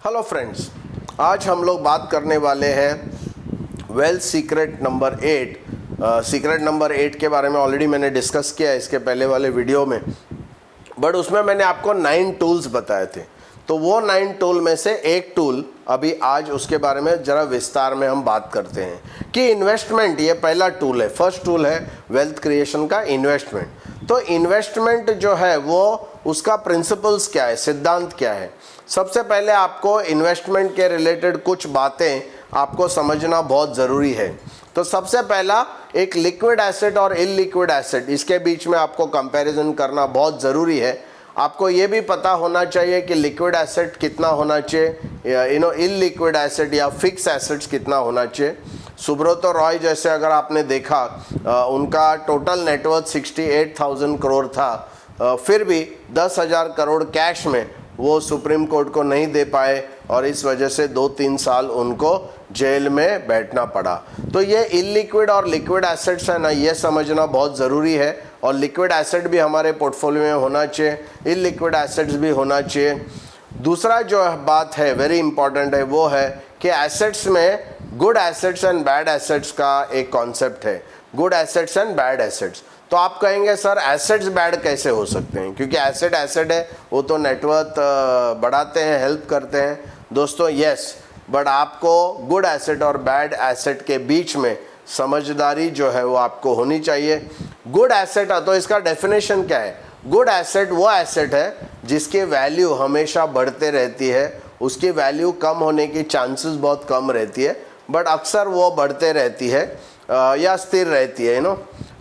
Hello friends, आज हम लोग बात करने वाले हैं wealth secret number 8। Secret number 8 के बारे में ऑलरेडी मैंने डिस्कस किया है इसके पहले वाले वीडियो में, बट उसमें मैंने आपको 9 टूल्स बताए थे। तो वो 9 टूल में से एक टूल अभी आज उसके बारे में ज़रा विस्तार में हम बात करते हैं कि इन्वेस्टमेंट, ये पहला टूल है, फर्स्ट टूल है वेल्थ क्रिएशन का इन्वेस्टमेंट। तो इन्वेस्टमेंट जो है वो उसका प्रिंसिपल्स क्या है, सिद्धांत क्या है। सबसे पहले आपको इन्वेस्टमेंट के रिलेटेड कुछ बातें आपको समझना बहुत ज़रूरी है। तो सबसे पहला, एक लिक्विड एसेट और इललिक्विड एसेट, इसके बीच में आपको कंपैरिजन करना बहुत ज़रूरी है। आपको ये भी पता होना चाहिए कि लिक्विड एसेट कितना होना चाहिए, इललिक्विड एसेट या फिक्स एसेट्स कितना होना चाहिए। सुब्रतो रॉय जैसे अगर आपने देखा, उनका टोटल नेटवर्थ 68,000 करोड़ था, फिर भी 10,000 करोड़ कैश में वो सुप्रीम कोर्ट को नहीं दे पाए और इस वजह से 2-3 साल उनको जेल में बैठना पड़ा। तो ये इललिक्विड और लिक्विड एसेट्स है ना, ये समझना बहुत ज़रूरी है। और लिक्विड एसेट भी हमारे पोर्टफोलियो में होना चाहिए, इललिक्विड एसेट्स भी होना चाहिए। दूसरा जो बात है वेरी इंपॉर्टेंट है, वो है कि एसेट्स में good assets and bad assets का एक कॉन्सेप्ट है, good assets and bad assets. तो आप कहेंगे सर एसेट्स बैड कैसे हो सकते हैं, क्योंकि एसेट एसेट है, वो तो नेटवर्थ बढ़ाते हैं, हेल्प करते हैं। दोस्तों यस, बट आपको गुड एसेट और बैड एसेट के बीच में समझदारी जो है वो आपको होनी चाहिए। गुड एसेट, तो इसका डेफिनेशन क्या है? गुड एसेट वो एसेट है जिसकी वैल्यू हमेशा बढ़ते रहती है, उसकी वैल्यू कम होने की चांसेस बहुत कम रहती है, बट अक्सर वो बढ़ते रहती है या स्थिर रहती है,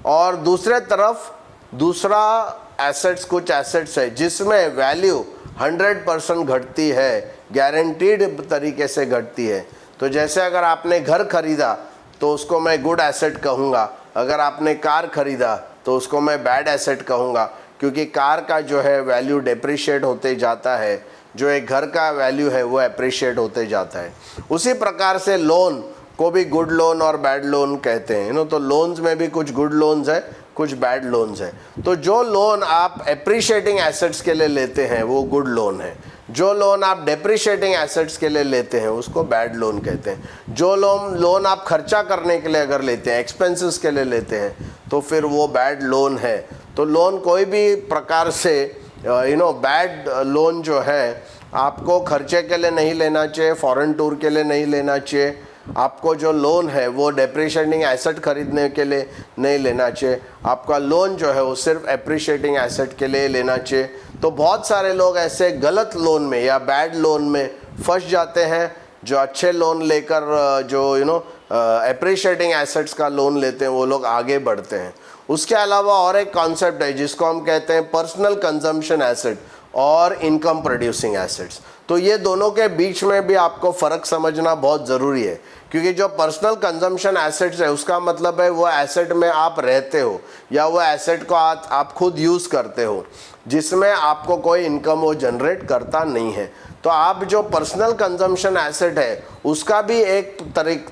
और दूसरे तरफ दूसरा एसेट्स, कुछ एसेट्स है जिसमें वैल्यू 100% घटती है, गारंटीड तरीके से घटती है। तो जैसे अगर आपने घर खरीदा तो उसको मैं गुड एसेट कहूँगा, अगर आपने कार खरीदा तो उसको मैं बैड एसेट कहूँगा, क्योंकि कार का जो है वैल्यू डेप्रिशिएट होते जाता है, जो एक घर का वैल्यू है वो अप्रिशिएट होते जाता है। उसी प्रकार से लोन को भी गुड लोन और बैड लोन कहते हैं, तो लोन्स में भी कुछ गुड लोन्स है, कुछ बैड लोन्स है। तो जो लोन आप एप्रिशिएटिंग एसेट्स के लिए लेते हैं वो गुड लोन है, जो लोन आप डेप्रिशिएटिंग एसेट्स के लिए लेते हैं उसको बैड लोन कहते हैं। जो लोन आप खर्चा करने के लिए अगर लेते हैं, एक्सपेंसेस के लिए लेते हैं, तो फिर वो बैड लोन है। तो लोन कोई भी प्रकार से बैड लोन जो है आपको खर्चे के लिए नहीं लेना चाहिए, फॉरेन टूर के लिए नहीं लेना चाहिए। आपको जो लोन है वो डेप्रिशिएटिंग एसेट खरीदने के लिए नहीं लेना चाहिए, आपका लोन जो है वो सिर्फ एप्रिशिएटिंग एसेट के लिए लेना चाहिए। तो बहुत सारे लोग ऐसे गलत लोन में या बैड लोन में फंस जाते हैं, जो अच्छे लोन लेकर जो एप्रिशिएटिंग एसेट्स का लोन लेते हैं वो लोग आगे बढ़ते हैं। उसके अलावा और एक कॉन्सेप्ट है जिसको हम कहते हैं पर्सनल कंजम्पशन एसेट और इनकम प्रोड्यूसिंग एसेट्स। तो ये दोनों के बीच में भी आपको फ़र्क समझना बहुत ज़रूरी है, क्योंकि जो पर्सनल कंजम्पशन एसेट्स है उसका मतलब है वो एसेट में आप रहते हो या वो एसेट को आप खुद यूज़ करते हो, जिसमें आपको कोई इनकम वो जनरेट करता नहीं है। तो आप जो पर्सनल कंजम्पशन एसेट है उसका भी एक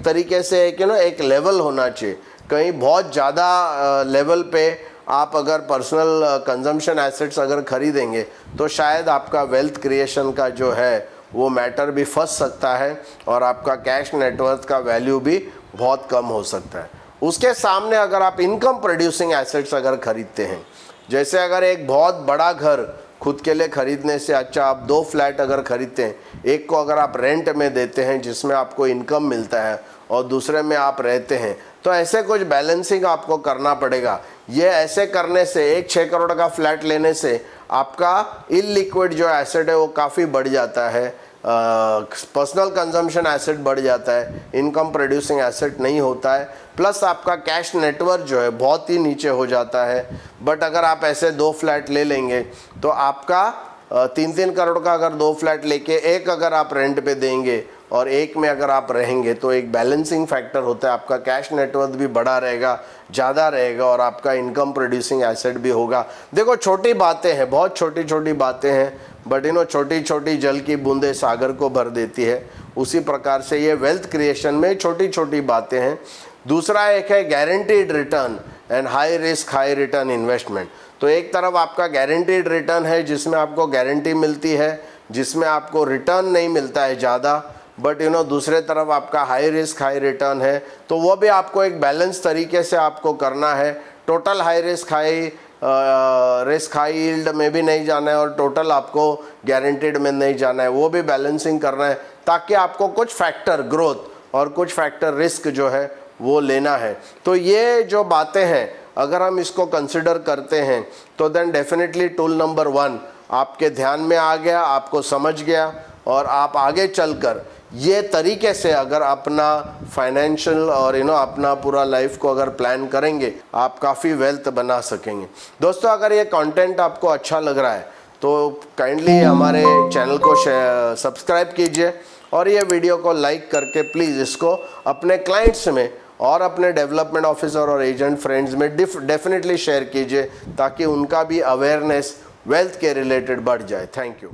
तरीके से एक लेवल होना चाहिए। कहीं बहुत ज़्यादा लेवल पे आप अगर पर्सनल कंजम्पशन एसेट्स अगर खरीदेंगे तो शायद आपका वेल्थ क्रिएशन का जो है वो मैटर भी फंस सकता है और आपका कैश नेटवर्थ का वैल्यू भी बहुत कम हो सकता है। उसके सामने अगर आप इनकम प्रोड्यूसिंग एसेट्स अगर खरीदते हैं, जैसे अगर एक बहुत बड़ा घर खुद के लिए खरीदने से अच्छा आप 2 फ्लैट अगर खरीदते हैं, एक को अगर आप रेंट में देते हैं जिसमें आपको इनकम मिलता है और दूसरे में आप रहते हैं, तो ऐसे कुछ बैलेंसिंग आपको करना पड़ेगा। ये ऐसे करने से, एक 6 करोड़ का फ्लैट लेने से आपका इललिक्विड जो एसेट है वो काफ़ी बढ़ जाता है, पर्सनल कंजम्पशन एसेट बढ़ जाता है, इनकम प्रोड्यूसिंग एसेट नहीं होता है, प्लस आपका कैश नेटवर्थ जो है बहुत ही नीचे हो जाता है। बट अगर आप ऐसे 2 फ्लैट ले लेंगे तो आपका 3-3 करोड़ का अगर 2 फ्लैट लेके एक अगर आप रेंट पे देंगे और एक में अगर आप रहेंगे तो एक बैलेंसिंग फैक्टर होता है, आपका कैश नेटवर्थ भी बड़ा रहेगा, ज़्यादा रहेगा और आपका इनकम प्रोड्यूसिंग एसेट भी होगा। देखो छोटी बातें हैं, बहुत छोटी छोटी बातें हैं, बट छोटी छोटी जल की बूंदें सागर को भर देती है। उसी प्रकार से ये वेल्थ क्रिएशन में छोटी छोटी बातें हैं। दूसरा एक है guaranteed return and high risk high return investment. तो एक तरफ आपका गारंटीड रिटर्न है जिसमें आपको गारंटी मिलती है, जिसमें आपको रिटर्न नहीं मिलता है ज़्यादा, बट दूसरे तरफ आपका हाई रिस्क हाई रिटर्न है, तो वो भी आपको एक बैलेंस तरीके से आपको करना है। Total high risk high yield में भी नहीं जाना है और टोटल आपको गारंटीड में नहीं जाना है, वो भी बैलेंसिंग करना है, ताकि आपको कुछ फैक्टर ग्रोथ और कुछ फैक्टर रिस्क जो है वो लेना है। तो ये जो बातें हैं अगर हम इसको कंसिडर करते हैं तो देन डेफिनेटली टूल नंबर 1 आपके ध्यान में आ गया, आपको समझ गया, और आप आगे चलकर ये तरीके से अगर अपना फाइनेंशियल और अपना पूरा लाइफ को अगर प्लान करेंगे, आप काफ़ी वेल्थ बना सकेंगे। दोस्तों, अगर ये कंटेंट आपको अच्छा लग रहा है तो काइंडली हमारे चैनल को सब्सक्राइब कीजिए और ये वीडियो को लाइक करके प्लीज़ इसको अपने क्लाइंट्स में और अपने डेवलपमेंट ऑफिसर और एजेंट फ्रेंड्स में डेफिनेटली शेयर कीजिए, ताकि उनका भी अवेयरनेस वेल्थ के रिलेटेड बढ़ जाए। Thank you.